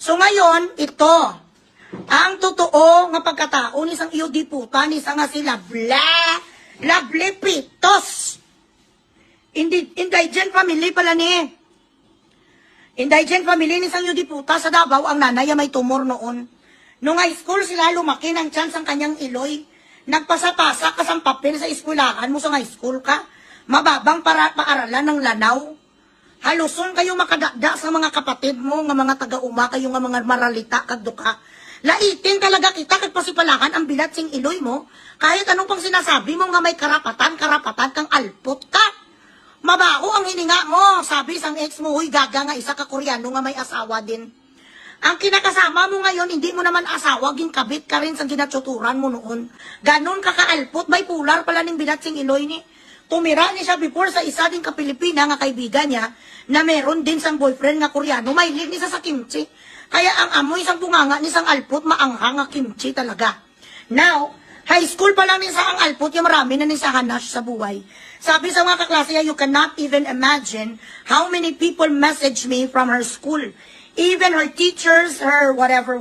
So ngayon, ito, ang totoo nga pagkatao ni sang iyo di puta, ni sang nga sila Lovely Pitos. Indigent family pala ni. Indigent family ni sang iyo di puta sa Davao, ang nanay may tumor noon. Nung high school sila, lumaki ng chance ang kanyang iloy. Nagpasa-pasa ka sa papel sa eskwelahan mo sa high school ka. Mababang para paaralan ng lanaw. Haluson kayo makadakda sa mga kapatid mo, nga mga taga-uma, kayo nga mga maralita, kagduka. Laitin talaga kita kag pasipalakan ang bilat sing iloy mo. Kahit anong pang sinasabi mo nga may karapatan kang alpot ka. Mabaho ang hininga mo, sabi sang ex mo, huy gaga nga isa ka Koreano nga may asawa din. Ang kinakasama mo ngayon, hindi mo naman asawa, ginkabit ka rin sa ginatsuturan mo noon. Ganon ka kaalpot, bipolar pala ning bilat sing iloy ni. Tumira ni siya before sa isa din ka-Pilipina nga kaibigan niya na meron din sang boyfriend nga Koreano, may lig ni sa kimchi. Kaya ang amoy sang bunganga ni sang alpot maanghang nga kimchi talaga. Now, high school pa lang ni sa ang alpot, yung marami na ni sa hanash sa buhay. Sabi sa mga kaklase niya, you cannot even imagine how many people message me from her school. Even her teachers, her whatever,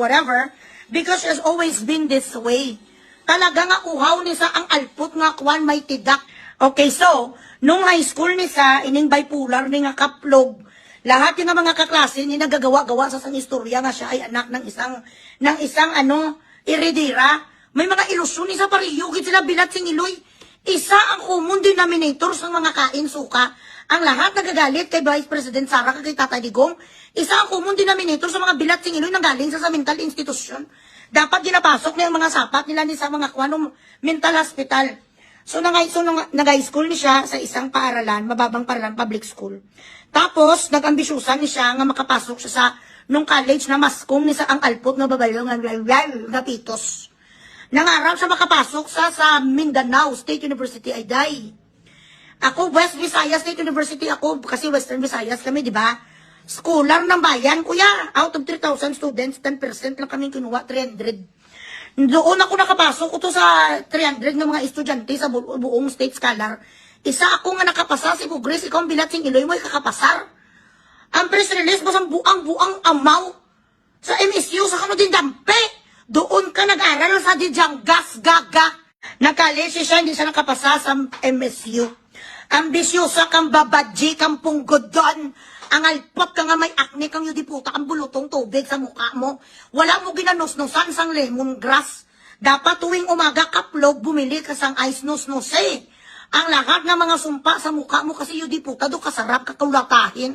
because she has always been this way. Talaga nga uhaw ni sa ang alpot nga kwan may tidak. Okay, so, nung high school ni sa, ining bipolar ni nga kaplog, lahat yung mga kaklase ni nagagawa-gawa sa sang istorya nga siya ay anak ng isang iridira. May mga ilusyon ni sa pariyugit sila bilat sing iloy. Isa ang common denominator sa mga kain suka. Ang lahat nagagalit kay Vice President Sara kay Tatay Digong. Isa ang common denominator sa mga bilat sing iloy nang galing sa mental institution. Dapat ginapasok na yung mga sapat nila ni sa mga kwanong mental hospital. So, nag-high school ni siya sa isang paaralan, mababang paaralan, public school. Tapos, nag-ambisyusan ni siya nga makapasok siya sa nung college na maskom ni sa ang alpot na babayo nga Pitos. Nangarap siya makapasok sa Mindanao State University, ay day. Ako, West Visayas State University ako, kasi Western Visayas kami, di ba? Scholar ng bayan, kuya. Out of 3,000 students, 10% lang kami kinuha, 300. Doon ako nakapasok ito sa 300 ng mga estudyante sa buong state scholar. Isa ako nga nakapasa, si Pugres, ikaw ang bilat sing iloy mo, kakapasar. Ang press release mo sa buang amaw. Sa MSU, sa kano din dampe. Doon ka nag-aral sa didyang gas gaga. Nakalesi siya, hindi siya nakapasa sa MSU. Ambisyosa kang babadji, kang punggod doon. Ang alpot ka nga may acne kang yudiputa, ang bulutong tubig sa mukha mo. Wala mo ginanusnusan sang lemongrass. Dapat tuwing umaga kaplog, bumili ka sang ice nus-nus eh. Ang lahat ng mga sumpa sa mukha mo kasi yudiputa, do kasarap kakulatahin.